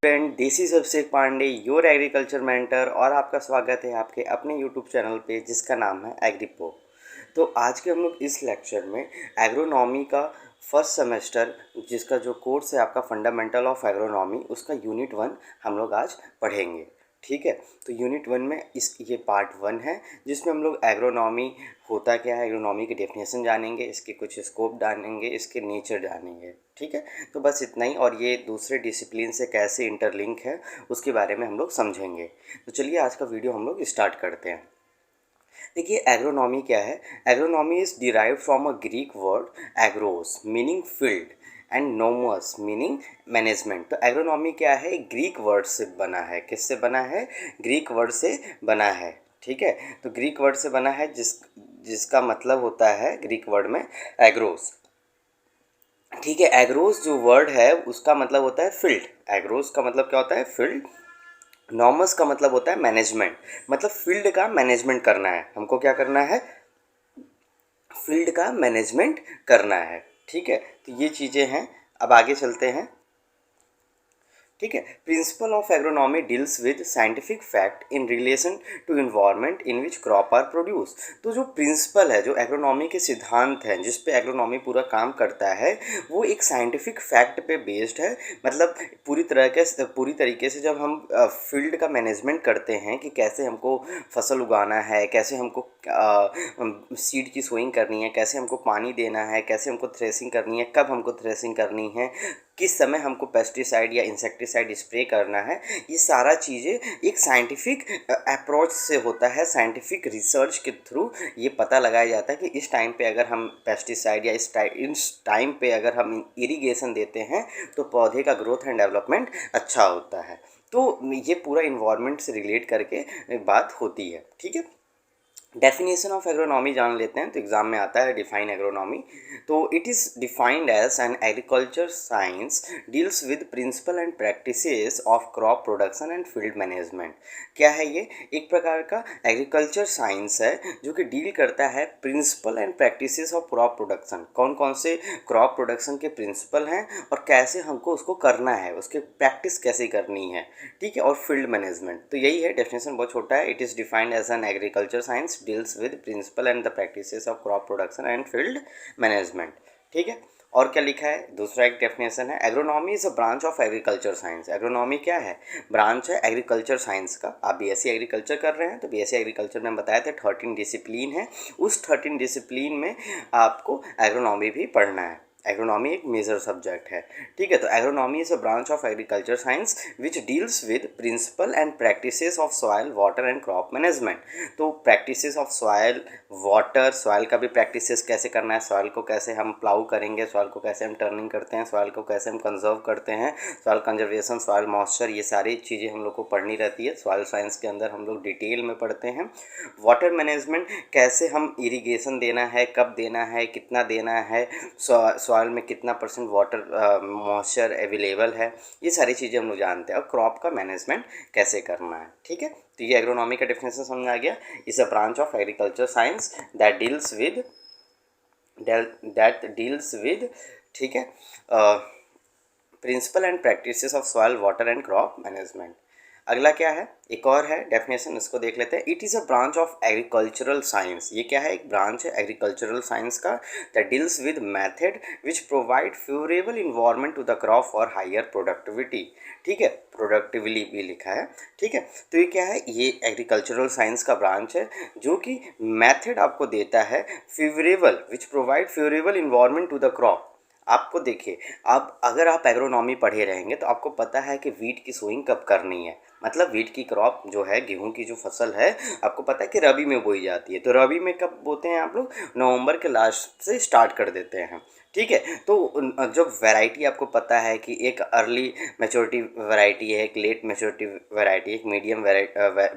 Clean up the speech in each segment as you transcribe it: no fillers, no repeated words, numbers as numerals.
Friend, this is Abhishek Pandey, your agriculture mentor, और आपका स्वागत है आपके अपने यूट्यूब चैनल पे जिसका नाम है एग्रीपो। तो आज के हम लोग इस लेक्चर में एग्रोनॉमी का फर्स्ट सेमेस्टर जिसका जो कोर्स है आपका फंडामेंटल ऑफ एग्रोनॉमी, उसका यूनिट 1 हम लोग आज पढ़ेंगे। ठीक है, तो यूनिट 1 में ये पार्ट 1 है जिसमें हम लोग एग्रोनॉमी होता क्या है, एग्रोनॉमी की डेफिनेशन जानेंगे, इसके कुछ स्कोप जानेंगे, इसके नेचर जानेंगे। ठीक है, तो बस इतना ही, और ये दूसरे डिसिप्लिन से कैसे इंटरलिंक है उसके बारे में हम लोग समझेंगे। तो चलिए आज का वीडियो हम लोग स्टार्ट करते हैं। देखिए एग्रोनॉमी क्या है। Agronomy is derive from a Greek word agros meaning field and nomos meaning management. तो एग्रोनॉमी क्या है, ग्रीक वर्ड से बना है। किससे बना है? ग्रीक वर्ड से बना है। ठीक है, तो ग्रीक वर्ड से बना है जिसका मतलब होता है ग्रीक वर्ड में एग्रोस। ठीक है, एग्रोस जो वर्ड है उसका मतलब होता है फील्ड। एग्रोस का मतलब क्या होता है? फील्ड। नॉमस का मतलब होता है मैनेजमेंट, मतलब फील्ड का मैनेजमेंट करना है हमको। क्या करना है? फील्ड का मैनेजमेंट करना है। ठीक है, तो ये चीज़ें हैं। अब आगे चलते हैं। ठीक है, principle of agronomy deals with scientific fact in relation to environment in which crop are produce. तो जो प्रिंसिपल है, जो एग्रोनॉमी के सिद्धांत हैं जिस पे एग्रोनॉमी पूरा काम करता है, वो एक साइंटिफिक फैक्ट पे बेस्ड है। मतलब पूरी तरीके से जब हम फील्ड का मैनेजमेंट करते हैं कि कैसे हमको फसल उगाना है, कैसे हमको सीड की सोइंग करनी है, कैसे हमको पानी देना है, कैसे हमको थ्रेसिंग करनी है, कब हमको थ्रेसिंग करनी है, किस समय हमको पेस्टिसाइड या इंसेक्टिसाइड स्प्रे करना है, ये सारा चीज़ें एक साइंटिफिक अप्रोच से होता है। साइंटिफिक रिसर्च के थ्रू ये पता लगाया जाता है कि इस टाइम पे अगर हम पेस्टिसाइड या इस टाइम पे अगर हम इरिगेशन देते हैं तो पौधे का ग्रोथ एंड डेवलपमेंट अच्छा होता है। तो ये पूरा इन्वायरमेंट से रिलेट करके बात होती है। ठीक है, डेफिनेशन ऑफ एग्रोनॉमी जान लेते हैं। तो एग्जाम में आता है डिफाइन एग्रोनॉमी। तो it is defined as an agriculture science deals with principle and practices of crop production and field management. क्या है ये? एक प्रकार का एग्रीकल्चर साइंस है जो कि डील करता है principle and practices of crop production. कौन कौन से क्रॉप प्रोडक्शन के प्रिंसिपल हैं और कैसे हमको उसको करना है, उसके प्रैक्टिस कैसे करनी है। ठीक है, और फील्ड मैनेजमेंट। तो यही है, डेफिनेशन बहुत छोटा है। It is defined as an agriculture science deals with principle and the practices of crop production and field management। ठीक है, और क्या लिखा है? दूसरा एक डेफिनेशन है, agronomy is a branch of agriculture science. Agronomy क्या है? ब्रांच है एग्रीकल्चर साइंस का। आप बीएससी एग्रीकल्चर कर रहे हैं तो बीएससी एग्रीकल्चर में बताया था 13 डिसिप्लिन है। उस 13 डिसिप्लिन में आपको एग्रोनॉमी भी पढ़ना है। एग्रोनॉमी एक मेजर सब्जेक्ट है। ठीक है, तो agronomy is a branch of agriculture science which deals with principle and practices of soil water and crop management. तो practices of soil water, soil का भी प्रैक्टिसेस कैसे करना है, सॉइल को कैसे हम प्लाउ करेंगे, सॉइल को कैसे हम टर्निंग करते हैं, सॉइल को कैसे हम कंजर्व करते हैं, सॉइल कंजर्वेशन, सॉइल मॉइस्चर, ये सारी चीज़ें हम लोग को पढ़नी रहती है। सॉइल साइंस के अंदर हम लोग डिटेल में पढ़ते हैं। वाटर मैनेजमेंट, कैसे हम इरिगेशन देना है, कब देना है, कितना देना है, सॉइल में कितना % वाटर मॉइस्चर अवेलेबल है, ये सारी चीज़ें हम लोग जानते हैं। और क्रॉप का मैनेजमेंट कैसे करना है। ठीक है, तो ये एग्रोनॉमी का डेफिनेशन समझ आ गया। Is a branch of agriculture science that deals with ठीक है, principle and practices of soil water and crop management. अगला क्या है? एक और है डेफिनेशन, इसको देख लेते हैं। It is a branch of agricultural science. ये क्या है? एक ब्रांच है एग्रीकल्चरल साइंस का that deals with method which provide favourable environment to the crop for higher productivity. ठीक है, प्रोडक्टिवली भी लिखा है। ठीक है, तो ये क्या है? ये एग्रीकल्चरल साइंस का ब्रांच है जो कि मेथड आपको देता है favourable, which provide favourable environment to the crop. आपको देखिए, आप अगर आप एग्रोनॉमी पढ़े रहेंगे तो आपको पता है कि वीट की सोइंग कब करनी है। मतलब वीट की क्रॉप जो है, गेहूं की जो फसल है, आपको पता है कि रबी में बोई जाती है। तो रबी में कब बोते हैं आप लोग? नवंबर के लास्ट से स्टार्ट कर देते हैं। ठीक है, तो जो वैरायटी आपको पता है कि एक अर्ली मैच्योरिटी वैरायटी है, एक लेट मैच्योरिटी वैरायटी, एक मीडियम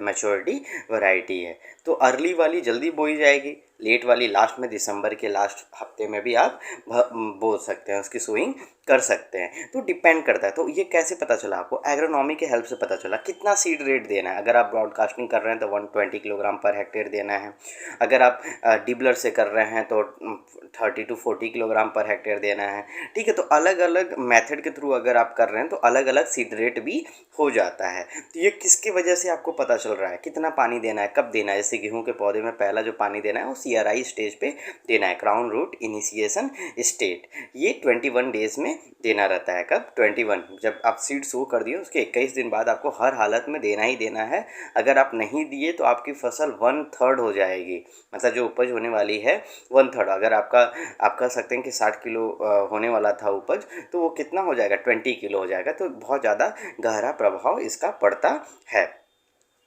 मैच्योरिटी वैरायटी है। तो अर्ली वाली जल्दी बोई जाएगी, लेट वाली लास्ट में, दिसंबर के लास्ट हफ्ते में भी आप बो सकते हैं, उसकी सोइंग कर सकते हैं। तो डिपेंड करता है। तो ये कैसे पता चला आपको? एग्रोनॉमी के हेल्प से पता चला। कितना सीड रेट देना है? अगर आप ब्रॉडकास्टिंग कर रहे हैं तो 120 किलोग्राम पर हेक्टेयर देना है। अगर आप डिबलर से कर रहे हैं तो 30 to 40 किलोग्राम पर हेक्टेयर देना है। ठीक है, तो अलग अलग मेथड के थ्रू अगर आप कर रहे हैं तो अलग अलग सीड रेट भी हो जाता है। तो ये किसकी वजह से आपको पता चल रहा है? कितना पानी देना है, कब देना है? जैसे गेहूं के पौधे में पहला जो पानी देना है वो CRI स्टेज पे देना है, क्राउन रूट इनिशिएशन स्टेट। ये 21 डेज में देना रहता है। कब? 21। जब आप सीड सो कर दिए उसके 21 दिन बाद आपको हर हालत में देना ही देना है। अगर आप नहीं दिए तो आपकी फसल 1/3 हो जाएगी, मतलब जो उपज होने वाली है 1/3। अगर आप कह सकते हैं कि 60 किलो होने वाला था उपज, तो वो कितना हो जाएगा? 20 किलो हो जाएगा। तो बहुत ज़्यादा गहरा प्रभाव इसका पड़ता है।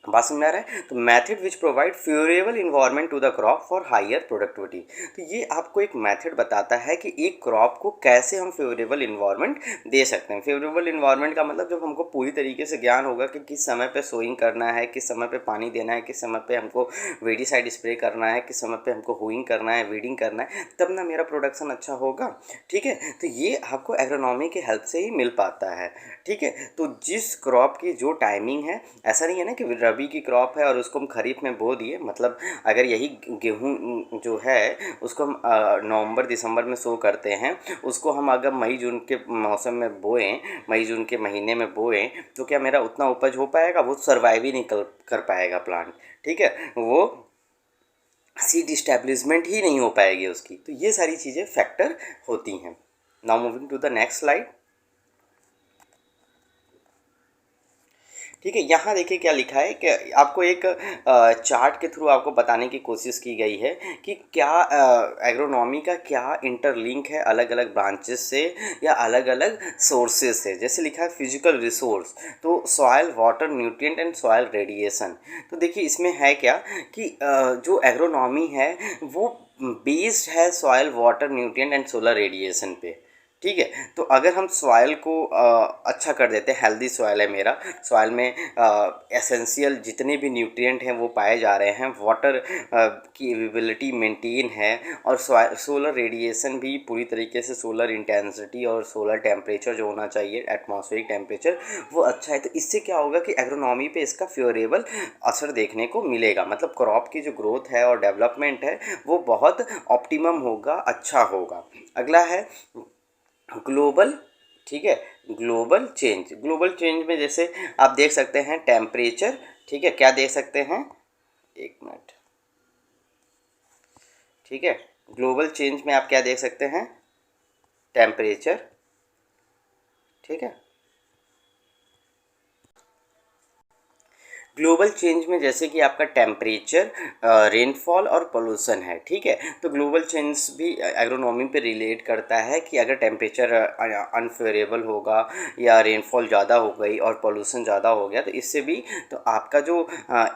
बात समझ में आ रहा है? तो method which provide favourable environment to the crop for higher productivity. तो ये आपको एक मेथड बताता है कि एक क्रॉप को कैसे हम फेवरेबल इन्वायरमेंट दे सकते हैं। फेवरेबल इन्वायरमेंट का मतलब जब हमको पूरी तरीके से ज्ञान होगा कि किस समय पे सोइंग करना है, किस समय पे पानी देना है, किस समय पे हमको वेडीसाइड स्प्रे करना है, किस समय पे हमको हुइंग करना है, वीडिंग करना है, तब ना मेरा प्रोडक्शन अच्छा होगा। ठीक है, तो ये आपको एग्रोनॉमी की हेल्प से ही मिल पाता है। ठीक है, तो जिस क्रॉप की जो टाइमिंग है, ऐसा नहीं है ना कि रबी की क्रॉप है और उसको हम खरीफ में बो दिए। मतलब अगर यही गेहूं जो है उसको हम नवंबर दिसंबर में सो करते हैं, उसको हम अगर मई जून के मौसम में बोएं, मई जून के महीने में बोएं, तो क्या मेरा उतना उपज हो पाएगा? वो सर्वाइव ही नहीं कर पाएगा प्लांट। ठीक है, वो सीड इस्टेब्लिशमेंट ही नहीं हो पाएगी उसकी। तो ये सारी चीज़ें फैक्टर होती हैं। Now moving to the next slide. ठीक है, यहाँ देखिए क्या लिखा है कि आपको एक चार्ट के थ्रू आपको बताने की कोशिश की गई है कि क्या एग्रोनॉमी का क्या इंटरलिंक है अलग अलग ब्रांचेस से या अलग अलग सोर्सेज से। जैसे लिखा है फिजिकल रिसोर्स, तो soil, water, nutrient and soil radiation. तो देखिए इसमें है क्या कि जो एग्रोनॉमी है वो बेस्ड है soil, water, nutrient and solar radiation पे। ठीक है, तो अगर हम सॉइल को अच्छा कर देते हैं, हेल्दी सॉइल है मेरा, सॉइल में एसेंशियल जितने भी न्यूट्रिएंट हैं वो पाए जा रहे हैं, वाटर की अवेलेबिलिटी मेंटेन है, और सोलर रेडिएशन भी पूरी तरीके से, सोलर इंटेंसिटी और सोलर टेम्परेचर जो होना चाहिए, एटमॉस्फेरिक टेम्परेचर, वो अच्छा है। तो इससे क्या होगा कि एग्रोनॉमी पे इसका फेवरेबल असर देखने को मिलेगा। मतलब क्रॉप की जो ग्रोथ है और डेवलपमेंट है वो बहुत ऑप्टिमम होगा, अच्छा होगा। अगला है ग्लोबल। ठीक है, ग्लोबल चेंज। ग्लोबल चेंज में जैसे आप देख सकते हैं टेम्परेचर। ठीक है, क्या देख सकते हैं? एक मिनट। ठीक है, ग्लोबल चेंज में आप क्या देख सकते हैं? टेम्परेचर। ठीक है, ग्लोबल चेंज में जैसे कि आपका टेम्परेचर, रेनफॉल और पोल्यूशन है। ठीक है, तो ग्लोबल चेंज भी एग्रोनॉमी पे रिलेट करता है कि अगर टेम्परेचर अनफेवरेबल होगा या रेनफॉल ज़्यादा हो गई और पोल्यूशन ज़्यादा हो गया, तो इससे भी तो आपका जो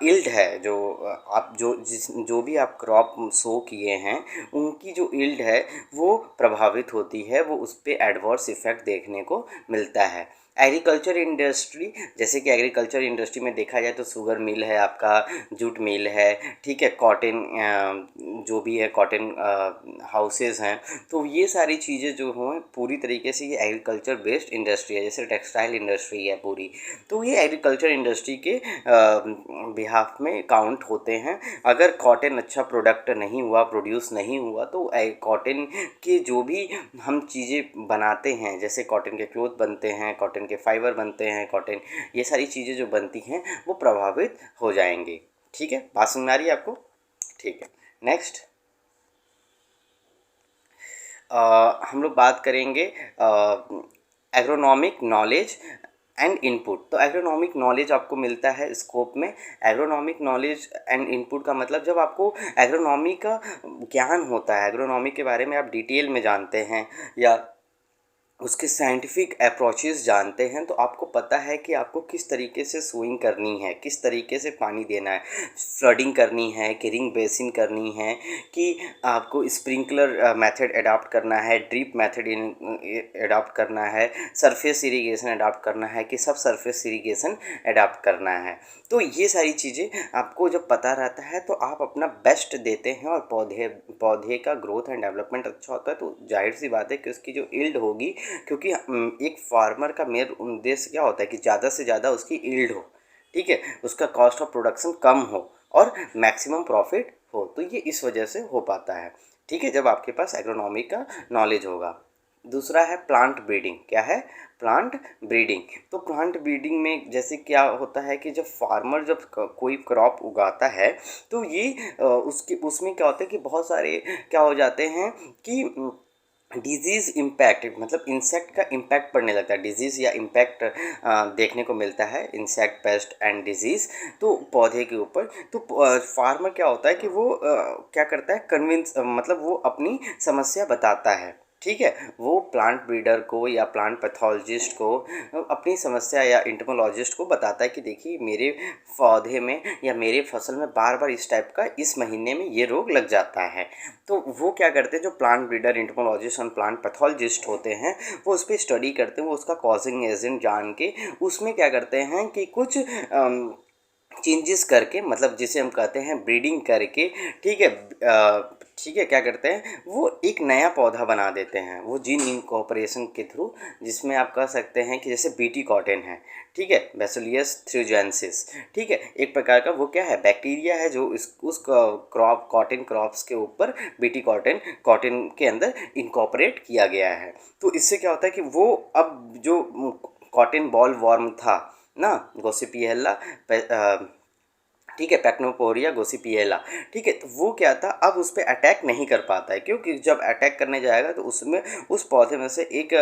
इल्ड है, जो आप जो भी आप क्रॉप सो किए हैं उनकी जो इल्ड है वो प्रभावित होती है, वो उस पर एडवर्स इफ़ेक्ट देखने को मिलता है। एग्रीकल्चर इंडस्ट्री, जैसे कि एग्रीकल्चर इंडस्ट्री में देखा जाए तो शुगर मिल है आपका, जूट मिल है। ठीक है, कॉटन जो भी है, कॉटन हाउसेस हैं। तो ये सारी चीज़ें जो हों पूरी तरीके से ये एग्रीकल्चर बेस्ड इंडस्ट्री है। जैसे टेक्सटाइल इंडस्ट्री है पूरी, तो ये एग्रीकल्चर इंडस्ट्री के बिहाफ में काउंट होते हैं। अगर कॉटन अच्छा प्रोडक्ट नहीं हुआ, प्रोड्यूस नहीं हुआ, तो कॉटन के जो भी हम चीज़ें बनाते हैं, जैसे कॉटन के क्लोथ बनते हैं, कॉटन के फाइबर बनते हैं, कॉटन, ये सारी चीज़ें जो बनती हैं वो प्रभावित हो जाएंगी। ठीक है, बात समझ में आ रही है आपको? ठीक है, नेक्स्ट हम लोग बात करेंगे एग्रोनॉमिक नॉलेज एंड इनपुट। तो एग्रोनॉमिक नॉलेज आपको मिलता है स्कोप में। एग्रोनॉमिक नॉलेज एंड इनपुट का मतलब जब आपको एग्रोनॉमी का ज्ञान होता है, एग्रोनॉमी के बारे में आप डिटेल में जानते हैं, या उसके साइंटिफिक अप्रोचेस जानते हैं तो आपको पता है कि आपको किस तरीके से सोइंग करनी है, किस तरीके से पानी देना है, फ्लडिंग करनी है कि रिंग बेसिन करनी है, कि आपको स्प्रिंकलर मेथड अडॉप्ट करना है, ड्रिप मेथड अडॉप्ट करना है, सरफेस इरिगेशन अडॉप्ट करना है कि सब सरफेस इरिगेशन अडॉप्ट करना है। तो ये सारी चीज़ें आपको जब पता रहता है तो आप अपना बेस्ट देते हैं और पौधे पौधे का ग्रोथ एंड डेवलपमेंट अच्छा होता है। तो जाहिर सी बात है कि उसकी जो यील्ड होगी, क्योंकि एक फार्मर का मेन उद्देश्य क्या होता है कि ज़्यादा से ज़्यादा उसकी यील्ड हो, ठीक है, उसका कॉस्ट ऑफ प्रोडक्शन कम हो और मैक्सिमम प्रॉफिट हो। तो ये इस वजह से हो पाता है, ठीक है, जब आपके पास एग्रोनॉमी का नॉलेज होगा। दूसरा है प्लांट ब्रीडिंग। क्या है? Plant breeding. तो प्लांट ब्रीडिंग में जैसे क्या होता है कि जब फार्मर जब कोई क्रॉप उगाता है तो ये उसके उसमें क्या होता है कि बहुत सारे क्या हो जाते हैं कि डिजीज़ इम्पैक्ट, मतलब इंसेक्ट का इम्पैक्ट पड़ने लगता है, डिजीज़ या इम्पैक्ट देखने को मिलता है, इंसेक्ट पेस्ट एंड डिजीज़, तो पौधे के ऊपर। तो फार्मर क्या होता है कि वो क्या करता है, कन्विंस मतलब वो अपनी समस्या बताता है, ठीक है, वो प्लांट ब्रीडर को या प्लांट पैथोलॉजिस्ट को अपनी समस्या या इंटमोलॉजिस्ट को बताता है कि देखिए मेरे पौधे में या मेरे फसल में बार बार इस टाइप का इस महीने में ये रोग लग जाता है। तो वो क्या करते हैं, जो प्लांट ब्रीडर, इंटमोलॉजिस्ट और प्लांट पैथोलॉजिस्ट होते हैं, वो उस पर स्टडी करते हैं, वो उसका कॉजिंग एजेंट जान के उसमें क्या करते हैं कि कुछ चेंजेस करके, मतलब जिसे हम कहते हैं ब्रीडिंग करके, ठीक है, ठीक है, क्या करते हैं वो एक नया पौधा बना देते हैं, वो जीन इनकॉर्पोरेशन के थ्रू, जिसमें आप कह सकते हैं कि जैसे बीटी कॉटन है, ठीक है, बैसिलियस थ्यूजेंसिस, ठीक है, एक प्रकार का वो क्या है, बैक्टीरिया है जो उस क्रॉप कॉटन क्रॉप्स के ऊपर बीटी कॉटन कॉटन के अंदर इनकॉर्पोरेट किया गया है। तो इससे क्या होता है कि वो अब जो कॉटन बॉल वॉर्म था ना, गोसिपिएला, ठीक है, पैक्नोपोरिया गोसिपिएला, ठीक है, तो वो क्या था, अब उस पर अटैक नहीं कर पाता है, क्योंकि जब अटैक करने जाएगा तो उसमें उस पौधे में से एक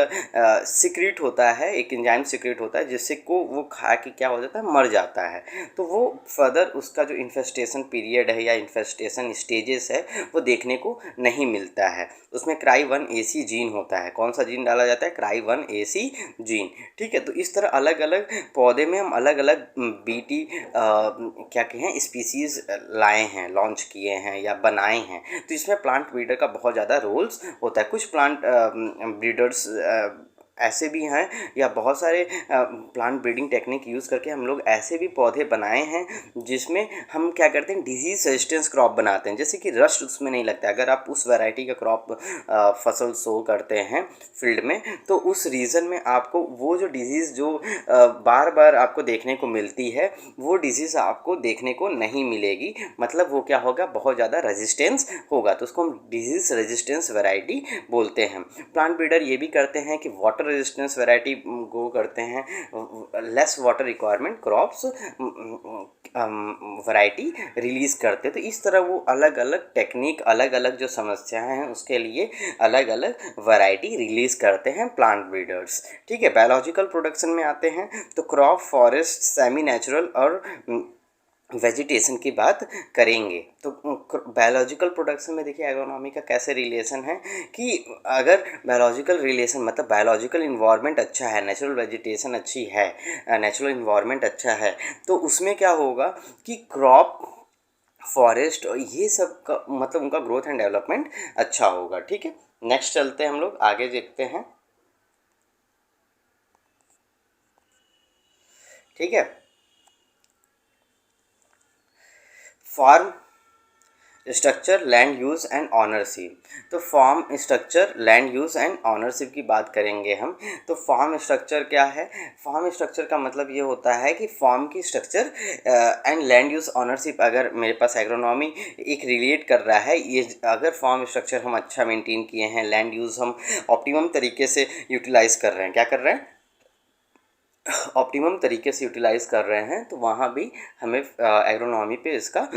सिक्रीट होता है, एक एंजाइम सिक्रीट होता है, जिससे को वो खा के क्या हो जाता है, मर जाता है। तो वो फर्दर उसका जो इन्फेस्टेशन पीरियड है या इन्फेस्टेशन स्टेजेस है वो देखने को नहीं मिलता है। उसमें क्राई1AC जीन होता है। कौन सा जीन डाला जाता है? क्राई1AC जीन, ठीक है। तो इस तरह अलग अलग पौधे में हम अलग अलग बीटी क्या कहें स्पीसीज़ लाए हैं, लॉन्च किए हैं या बनाए हैं। तो इसमें प्लांट ब्रीडर का बहुत ज़्यादा रोल्स होता है। कुछ प्लांट ब्रीडर्स ऐसे भी हैं या बहुत सारे प्लांट ब्रीडिंग टेक्निक यूज़ करके हम लोग ऐसे भी पौधे बनाए हैं जिसमें हम क्या करते हैं, डिजीज़ रेजिस्टेंस क्रॉप बनाते हैं, जैसे कि रस्ट उसमें नहीं लगता है। अगर आप उस वैरायटी का क्रॉप फसल सो करते हैं फील्ड में, तो उस रीजन में आपको वो जो डिजीज़ जो बार बार आपको देखने को मिलती है, वो डिजीज़ आपको देखने को नहीं मिलेगी। मतलब वो क्या होगा, बहुत ज़्यादा रेजिस्टेंस होगा, तो उसको हम डिजीज़ रेजिस्टेंस वैरायटी बोलते हैं। प्लांट ब्रीडर ये भी करते हैं कि वाटर रेजिस्टेंस वैरायटी गो करते हैं, less water requirement crops variety release करते हैं। तो इस तरह वो अलग अलग टेक्निक, अलग अलग जो समस्याएं हैं उसके लिए अलग अलग वैरायटी रिलीज़ करते हैं प्लांट ब्रीडर्स, ठीक है। बायोलॉजिकल प्रोडक्शन में आते हैं तो क्रॉप, फॉरेस्ट, सेमी नेचुरल और वेजिटेशन की बात करेंगे। तो बायोलॉजिकल प्रोडक्शन में देखिए एग्रोनॉमी का कैसे रिलेशन है कि अगर बायोलॉजिकल रिलेशन मतलब बायोलॉजिकल इन्वायरमेंट अच्छा है, नेचुरल वेजिटेशन अच्छी है, नेचुरल इन्वायरमेंट अच्छा है, तो उसमें क्या होगा कि क्रॉप, फॉरेस्ट और ये सब का मतलब उनका ग्रोथ एंड डेवलपमेंट अच्छा होगा, ठीक है। नेक्स्ट चलते हैं, हम लोग आगे देखते हैं, ठीक है। Farm structure, land use and ownership. तो farm structure, land use and ownership की बात करेंगे हम। तो फार्म स्ट्रक्चर क्या है? फार्म स्ट्रक्चर का मतलब ये होता है कि फार्म की structure and land use ownership, अगर मेरे पास एग्रोनॉमी एक रिलेट कर रहा है, ये अगर फार्म स्ट्रक्चर हम अच्छा मेंटेन किए हैं, लैंड यूज़ हम ऑप्टिमम तरीके से यूटिलाइज़ कर रहे हैं, क्या कर रहे हैं, ऑप्टिमम तरीके से यूटिलाइज़ कर रहे हैं, तो वहाँ भी हमें एग्रोनॉमी पे इसका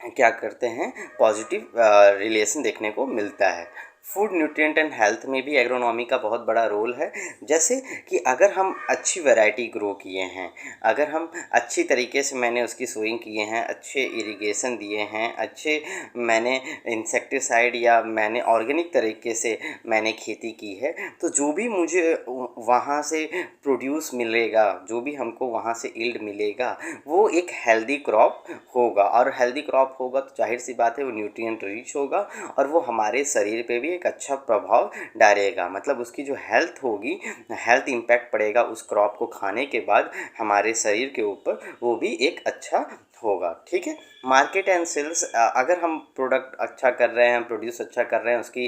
क्या करते हैं, पॉजिटिव रिलेशन देखने को मिलता है। फूड न्यूट्रिएंट एंड हेल्थ में भी एग्रोनॉमी का बहुत बड़ा रोल है। जैसे कि अगर हम अच्छी वैरायटी ग्रो किए हैं, अगर हम अच्छी तरीके से मैंने उसकी सोइंग किए हैं, अच्छे इरिगेशन दिए हैं, अच्छे मैंने इंसेक्टिसाइड या मैंने ऑर्गेनिक तरीके से मैंने खेती की है, तो जो भी मुझे वहाँ से प्रोड्यूस मिलेगा, जो भी हमको वहाँ से यील्ड मिलेगा, वो एक हेल्दी क्रॉप होगा। और हेल्दी क्रॉप होगा तो जाहिर सी बात है वो न्यूट्रिएंट रिच होगा और वो हमारे शरीर पे भी एक अच्छा प्रभाव डालेगा। मतलब उसकी जो हेल्थ होगी, हेल्थ इम्पैक्ट पड़ेगा उस क्रॉप को खाने के बाद हमारे शरीर के ऊपर, वो भी एक अच्छा होगा। ठीक है। मार्केट एंड सेल्स, अगर हम प्रोडक्ट अच्छा कर रहे हैं, प्रोड्यूस अच्छा कर रहे हैं, उसकी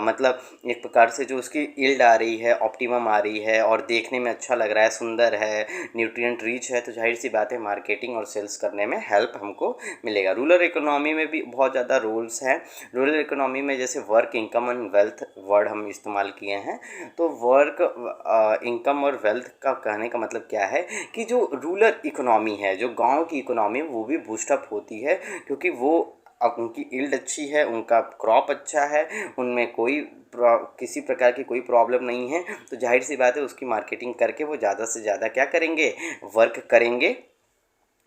मतलब एक प्रकार से जो उसकी यील्ड आ रही है, ऑप्टिमम आ रही है और देखने में अच्छा लग रहा है, सुंदर है, न्यूट्रिएंट रिच है, तो जाहिर सी बात है मार्केटिंग और सेल्स करने में हेल्प हमको मिलेगा। रूरल इकोनॉमी में भी बहुत ज़्यादा रूल्स हैं। रूरल इकोनॉमी में जैसे work, income and wealth word हम इस्तेमाल किए हैं। तो वर्क, इनकम और वेल्थ का कहने का मतलब क्या है कि जो रूरल इकोनॉमी है, जो गांव की इकोनॉमी, वो भी बूस्टअप होती है, क्योंकि वो अब उनकी यील्ड अच्छी है, उनका क्रॉप अच्छा है, उनमें कोई किसी प्रकार की कोई प्रॉब्लम नहीं है, तो जाहिर सी बात है उसकी मार्केटिंग करके वो ज़्यादा से ज़्यादा क्या करेंगे, वर्क करेंगे।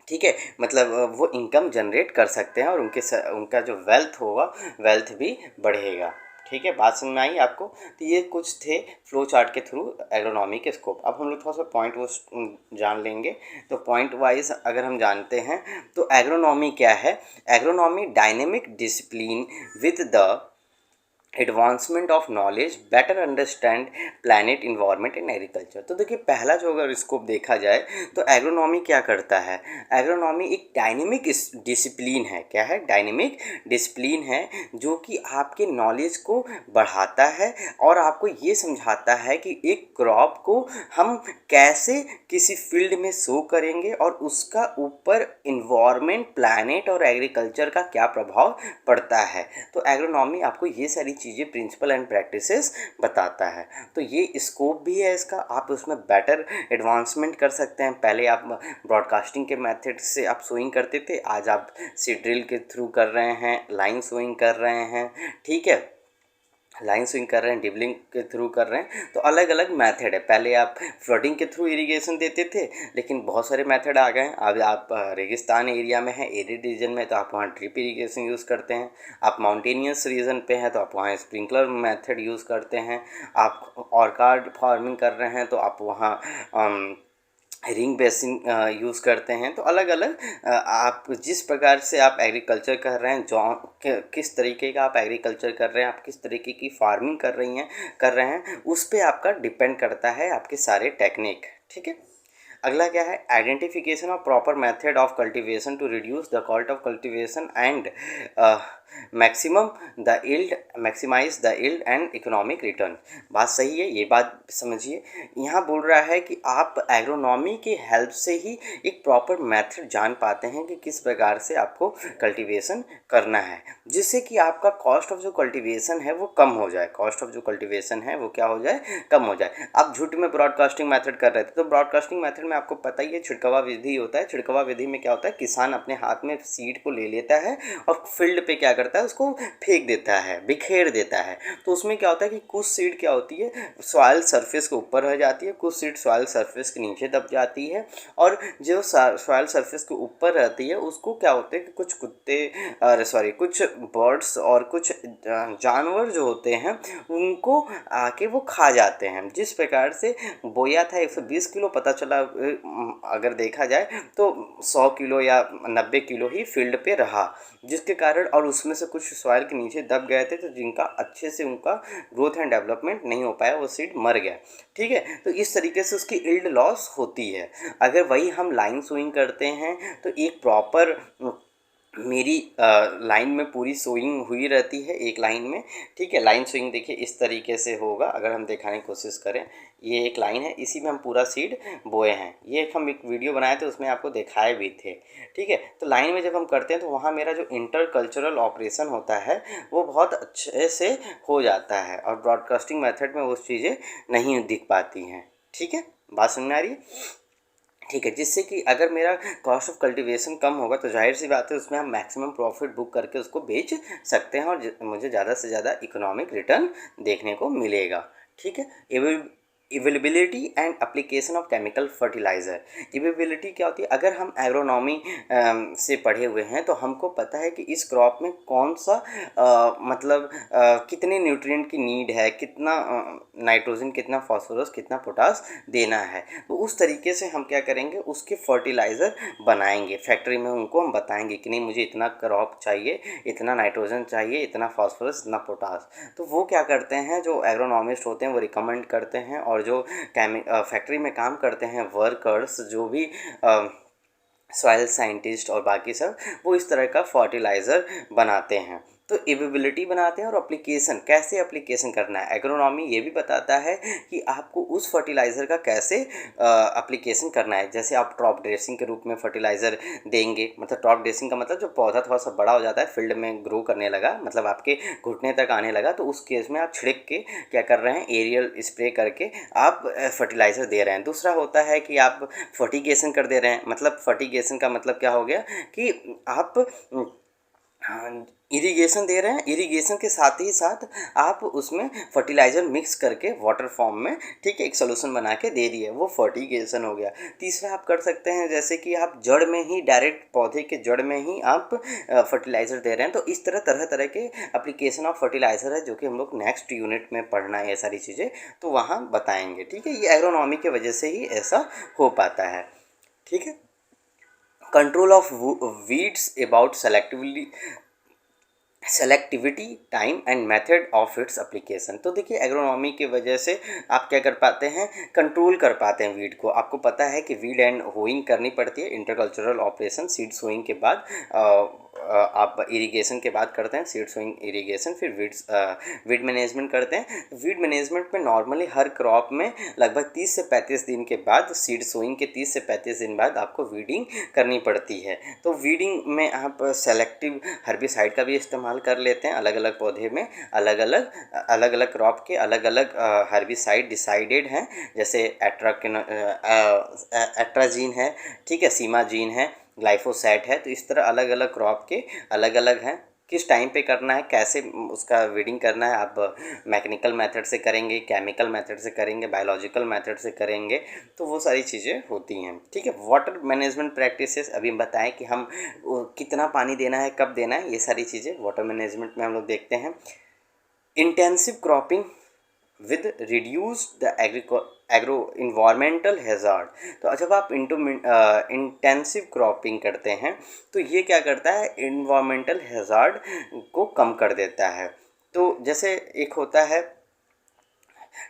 ठीक है। मतलब वो इनकम जनरेट कर सकते हैं और उनका जो वेल्थ होगा, वेल्थ भी बढ़ेगा। ठीक है। बात समझ में आई आपको? तो ये कुछ थे फ्लो चार्ट के थ्रू एग्रोनॉमी के स्कोप। अब हम लोग थोड़ा सा पॉइंट वो जान लेंगे। तो पॉइंट वाइज अगर हम जानते हैं तो एग्रोनॉमी क्या है? Agronomy dynamic discipline with the advancement of knowledge, better understand planet, environment and agriculture. तो देखिए, पहला जो अगर स्कोप देखा जाए तो एग्रोनॉमी क्या करता है? एग्रोनॉमी एक डायनेमिक डिसिप्लिन है। क्या है? डायनेमिक डिसिप्लिन है, जो कि आपके नॉलेज को बढ़ाता है और आपको ये समझाता है कि एक क्रॉप को हम कैसे किसी फील्ड में शो करेंगे और उसका ऊपर इन्वायरमेंट, प्लैनेट और एग्रीकल्चर का क्या प्रभाव पड़ता है। तो एग्रोनॉमी आपको ये सारी चीज़ें, प्रिंसिपल एंड प्रैक्टिसेस बताता है। तो ये स्कोप भी है इसका, आप उसमें बेटर एडवांसमेंट कर सकते हैं। पहले आप ब्रॉडकास्टिंग के मेथड से आप सोइंग करते थे, आज आप सीड ड्रिल के थ्रू कर रहे हैं, लाइन सोइंग कर रहे हैं। ठीक है। लाइन स्विंग कर रहे हैं, डिबलिंग के थ्रू कर रहे हैं, तो अलग अलग मेथड है। पहले आप फ्लोटिंग के थ्रू इरिगेशन देते थे, लेकिन बहुत सारे मेथड आ गए हैं। अब आप रेगिस्तान एरिया में हैं, एरिड रीजन में, तो आप वहाँ ड्रिप इरिगेशन यूज़ करते हैं। आप माउंटेनियस रीजन पे हैं तो आप वहाँ स्प्रिंकलर मेथड यूज़ करते हैं। आप ऑर्कार्ड फार्मिंग कर रहे हैं तो आप वहाँ रिंग बेसिन यूज़ करते हैं। तो अलग अलग आप जिस प्रकार से आप एग्रीकल्चर कर रहे हैं, जो किस तरीके का आप एग्रीकल्चर कर रहे हैं, आप किस तरीके की फार्मिंग कर रहे हैं, उस पे आपका डिपेंड करता है आपके सारे टेक्निक। ठीक है। अगला क्या है? Identification of proper method of cultivation to reduce the cost of cultivation and maximum the yield, maximise the yield and economic return. बात सही है, ये बात समझिए। यहाँ बोल रहा है कि आप एग्रोनॉमी की हेल्प से ही एक प्रॉपर मेथड जान पाते हैं कि किस प्रकार से आपको कल्टीवेशन करना है, जिससे कि आपका कॉस्ट ऑफ जो कल्टीवेशन है वो कम हो जाए। कॉस्ट ऑफ जो कल्टीवेशन है वो क्या हो जाए? कम हो जाए। आप झूठ में ब्रॉडकास्टिंग मेथड कर रहे थे, तो ब्रॉडकास्टिंग मेथड में आपको पता ही है छिड़कवा विधि होता है। छिड़कवा विधि में क्या होता है? किसान अपने हाथ में सीड को ले लेता है और फील्ड पे क्या करता है? उसको फेंक देता है, बिखेर देता है। तो उसमें क्या होता है कि कुछ सीड क्या होती है, सॉइल सरफेस के ऊपर रह जाती है, कुछ सीड सॉइल सरफेस के नीचे दब जाती है। और जो सॉइल सरफेस के ऊपर रहती है उसको क्या होते हैं कि कुछ कुत्ते, कुछ बर्ड्स और कुछ जानवर जो होते हैं उनको आके वो खा जाते हैं। जिस प्रकार से बोया था 120 किलो, पता चला अगर देखा जाए तो 100 किलो या 90 किलो ही फील्ड पे रहा, जिसके कारण, और उसमें से कुछ सॉइल के नीचे दब गए थे, तो जिनका अच्छे से उनका ग्रोथ एंड डेवलपमेंट नहीं हो पाया, वो सीड मर गया। ठीक है। तो इस तरीके से उसकी यील्ड लॉस होती है। अगर वही हम लाइन सोइंग करते हैं तो एक प्रॉपर मेरी लाइन में पूरी सोइंग हुई रहती है एक लाइन में। ठीक है। लाइन सोइंग देखिए इस तरीके से होगा, अगर हम दिखाने की कोशिश करें। ये एक लाइन है, इसी में हम पूरा सीड बोए हैं। ये हम एक वीडियो बनाए थे, उसमें आपको दिखाए भी थे। ठीक है। तो लाइन में जब हम करते हैं तो वहाँ मेरा जो इंटर कल्चरल ऑपरेशन होता है वो बहुत अच्छे से हो जाता है, और ब्रॉडकास्टिंग मेथड में वो चीज़ें नहीं दिख पाती हैं। ठीक है। बात समझ में आ रही है? ठीक है, जिससे कि अगर मेरा कॉस्ट ऑफ कल्टीवेशन कम होगा तो ज़ाहिर सी बात है उसमें हम मैक्सिमम प्रॉफिट बुक करके उसको बेच सकते हैं और मुझे ज़्यादा से ज़्यादा इकोनॉमिक रिटर्न देखने को मिलेगा। ठीक है। Availability and application of chemical fertiliser. Availability क्या होती है, अगर हम एग्रोनॉमी से पढ़े हुए हैं तो हमको पता है कि इस क्रॉप में कौन सा मतलब कितने न्यूट्रिएंट की नीड है, कितना नाइट्रोजन, कितना फास्फोरस, कितना पोटास देना है। तो उस तरीके से हम क्या करेंगे, उसके फर्टिलाइज़र बनाएंगे फैक्ट्री में, उनको हम बताएंगे कि नहीं मुझे इतना क्रॉप चाहिए, इतना नाइट्रोजन चाहिए, इतना फास्फोरस, इतना पोटास। तो वो क्या करते हैं, जो एग्रोनॉमिस्ट होते हैं वो रिकमेंड करते हैं, और जो फैक्ट्री में काम करते हैं वर्कर्स, जो भी सॉइल साइंटिस्ट और बाकी सब, वो इस तरह का फर्टिलाइज़र बनाते हैं। तो एवेबिलिटी बनाते हैं, और एप्लीकेशन, कैसे एप्लीकेशन करना है, एग्रोनॉमी ये भी बताता है कि आपको उस फर्टिलाइज़र का कैसे एप्लीकेशन करना है। जैसे आप टॉप ड्रेसिंग के रूप में फर्टिलाइज़र देंगे, मतलब टॉप ड्रेसिंग का मतलब जो पौधा थोड़ा सा बड़ा हो जाता है, फील्ड में ग्रो करने लगा, मतलब आपके घुटने तक आने लगा, तो उस केस में आप छिड़क के क्या कर रहे हैं, एरियल स्प्रे करके आप फर्टिलाइज़र दे रहे हैं। दूसरा होता है कि आप फर्टिगेशन कर दे रहे हैं, मतलब फर्टिगेशन का मतलब क्या हो गया कि आप हाँ, इरिगेशन दे रहे हैं, इरिगेशन के साथ ही साथ आप उसमें फर्टिलाइज़र मिक्स करके वाटर फॉर्म में, ठीक है, एक सोल्यूशन बना के दे दिए, वो फर्टिगेशन हो गया। तीसरा आप कर सकते हैं जैसे कि आप जड़ में ही, डायरेक्ट पौधे के जड़ में ही आप फर्टिलाइज़र दे रहे हैं। तो इस तरह तरह तरह के एप्लीकेशन ऑफ फर्टिलाइज़र है, जो कि हम लोग नेक्स्ट यूनिट में पढ़ना है, ये सारी चीज़ें तो वहाँ बताएंगे। ठीक है, ये एग्रोनॉमी की वजह से ही ऐसा हो पाता है। ठीक है। Control of weeds about selectivity, time and method of its application. तो देखिए एग्रोनॉमी की वजह से आप क्या कर पाते हैं, कंट्रोल कर पाते हैं वीड को। आपको पता है कि वीड एंड होइंग करनी पड़ती है, इंटरकल्चरल ऑपरेशन, सीड सोइंग के बाद आप इरिगेशन के बाद करते हैं, सीड सोइंग, इरिगेशन, फिर वीड मैनेजमेंट करते हैं। वीड मैनेजमेंट में नॉर्मली हर क्रॉप में लगभग 30 से 35 दिन के बाद, सीड सोइंग के 30 से 35 दिन बाद आपको वीडिंग करनी पड़ती है। तो वीडिंग में आप सेलेक्टिव हर्बिसाइड का भी इस्तेमाल कर लेते हैं, अलग अलग पौधे में अलग अलग क्रॉप के अलग अलग हर्बिसाइड डिसाइडेड हैं, जैसे एट्राजीन है, ठीक है, सीमाजीन है, ग्लाइफोसैट है। तो इस तरह अलग अलग क्रॉप के अलग अलग हैं, किस टाइम पे करना है, कैसे उसका वीडिंग करना है, आप मैकेनिकल मेथड से करेंगे, केमिकल मेथड से करेंगे, बायोलॉजिकल मेथड से करेंगे, तो वो सारी चीज़ें होती हैं। ठीक है। वाटर मैनेजमेंट प्रैक्टिसेस अभी बताएं कि हम कितना पानी देना है, कब देना है, ये सारी चीज़ें वाटर मैनेजमेंट में हम लोग देखते हैं। Intensive cropping with reduce the agro environmental hazard. तो जब आप इंटेंसिव क्रॉपिंग करते हैं तो ये क्या करता है, इन्वायरमेंटल हैज़ार्ड को कम कर देता है। तो जैसे एक होता है,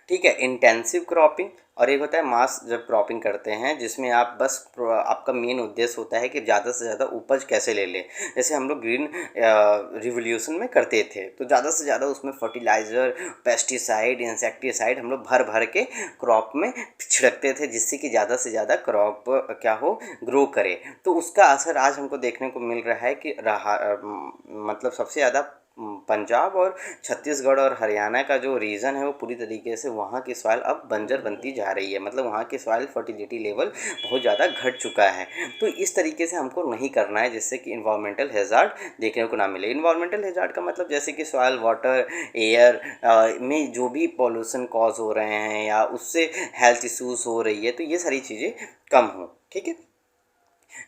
ठीक है, इंटेंसिव क्रॉपिंग, और एक होता है मास जब क्रॉपिंग करते हैं, जिसमें आप बस आपका मेन उद्देश्य होता है कि ज़्यादा से ज़्यादा उपज कैसे ले लें। जैसे हम लोग ग्रीन रिवोल्यूशन में करते थे, तो ज़्यादा से ज़्यादा उसमें फर्टिलाइज़र, पेस्टिसाइड, इंसेक्टिसाइड हम लोग भर भर के क्रॉप में छिड़कते थे, जिससे कि ज़्यादा से ज़्यादा क्रॉप क्या हो, ग्रो करे। तो उसका असर आज हमको देखने को मिल रहा है कि मतलब सबसे ज़्यादा पंजाब और छत्तीसगढ़ और हरियाणा का जो रीजन है वो पूरी तरीके से वहाँ की सॉइल अब बंजर बनती जा रही है, मतलब वहाँ की सॉइल फर्टिलिटी लेवल बहुत ज़्यादा घट चुका है। तो इस तरीके से हमको नहीं करना है, जिससे कि इन्वायरमेंटल हैज़ार्ड देखने को ना मिले। इन्वायरमेंटल हैज़ार्ड का मतलब जैसे कि सॉइल, वाटर, एयर में जो भी पॉल्यूशन कॉज हो रहे हैं या उससे हेल्थ इश्यूज़ हो रही है, तो ये सारी चीज़ें कम हों। ठीक है।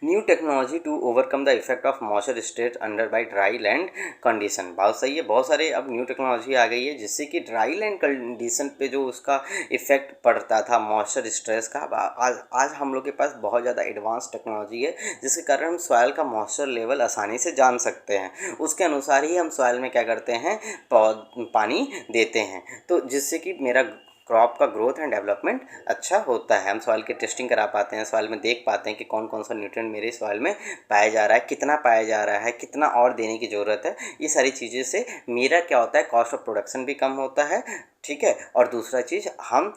New technology to overcome the effect of moisture stress under by dry land condition. बहुत सही है, बहुत सारे अब न्यू टेक्नोलॉजी आ गई है जिससे कि ड्राई लैंड कंडीशन पे जो उसका इफेक्ट पड़ता था मॉइस्चर स्ट्रेस का, आज हम लोग के पास बहुत ज़्यादा एडवांस टेक्नोलॉजी है, जिसके कारण हम सॉइल का मॉइस्चर लेवल आसानी से जान सकते हैं। उसके अनुसार ही हम सॉइल में क्या करते हैं, पानी देते हैं, तो जिससे कि मेरा क्रॉप का ग्रोथ एंड डेवलपमेंट अच्छा होता है। हम सॉइल की टेस्टिंग करा पाते हैं, सॉइल में देख पाते हैं कि कौन कौन सा न्यूट्रिएंट मेरे सॉइल में पाया जा रहा है, कितना पाया जा रहा है, कितना और देने की ज़रूरत है। ये सारी चीज़ें से मेरा क्या होता है, कॉस्ट ऑफ प्रोडक्शन भी कम होता है। ठीक है। और दूसरा चीज़, हम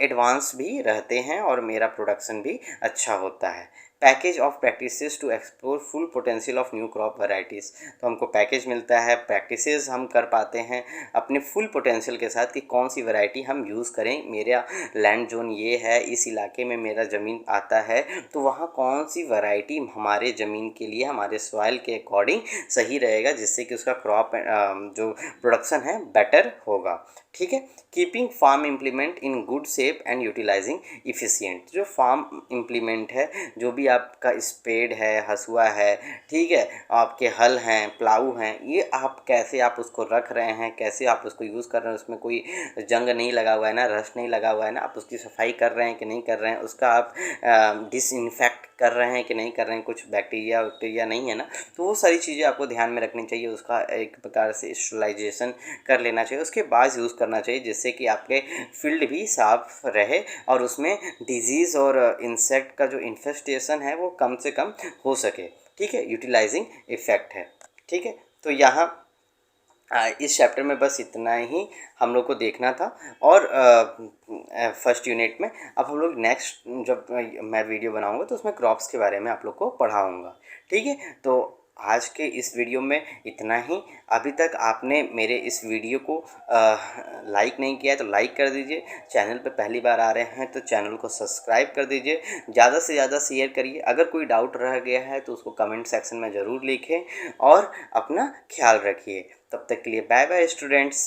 एडवांस भी रहते हैं और मेरा प्रोडक्शन भी अच्छा होता है। Package of practices to explore full potential of new crop varieties. तो हमको पैकेज मिलता है, प्रैक्टिसेस हम कर पाते हैं अपने फुल पोटेंशियल के साथ कि कौन सी वैरायटी हम यूज़ करें। मेरा लैंड जोन ये है, इस इलाके में मेरा ज़मीन आता है, तो वहाँ कौन सी वैरायटी हमारे ज़मीन के लिए, हमारे सॉइल के अकॉर्डिंग सही रहेगा, जिससे कि उसका क्रॉप जो प्रोडक्शन है बेटर होगा। ठीक है। Keeping farm implement in good shape and utilising efficient. जो फार्म इम्प्लीमेंट है, जो भी आपका स्पेड है, हसुआ है, ठीक है, आपके हल हैं, प्लाऊ हैं, ये आप कैसे आप उसको रख रहे हैं, कैसे आप उसको यूज़ कर रहे हैं, उसमें कोई जंग नहीं लगा हुआ है ना, रस्ट नहीं लगा हुआ है ना, आप उसकी सफाई कर रहे हैं कि नहीं कर रहे हैं, उसका आप डिसइंफेक्ट कर रहे हैं कि नहीं कर रहे हैं, कुछ बैक्टीरिया वैक्टीरिया नहीं है ना, तो वो सारी चीज़ें आपको ध्यान में रखनी चाहिए। उसका एक प्रकार से स्टरलाइजेशन कर लेना चाहिए, उसके बाद यूज़ करना चाहिए, जिससे कि आपके फील्ड भी साफ रहे और उसमें डिजीज़ और इंसेक्ट का जो इन्फेस्टेशन है वो कम से कम हो सके। ठीक है, यूटिलाइजिंग इफेक्ट है। ठीक है, तो यहाँ इस चैप्टर में बस इतना ही हम लोग को देखना था। और फर्स्ट यूनिट में अब हम लोग नेक्स्ट जब मैं वीडियो बनाऊंगा तो उसमें क्रॉप्स के बारे में आप लोग को पढ़ाऊंगा। ठीक है, तो आज के इस वीडियो में इतना ही। अभी तक आपने मेरे इस वीडियो को लाइक नहीं किया है तो लाइक कर दीजिए, चैनल पे पहली बार आ रहे हैं तो चैनल को सब्सक्राइब कर दीजिए, ज़्यादा से ज़्यादा शेयर करिए। अगर कोई डाउट रह गया है तो उसको कमेंट सेक्शन में ज़रूर लिखें और अपना ख्याल रखिए। तब तक के लिए बाय बाय स्टूडेंट्स।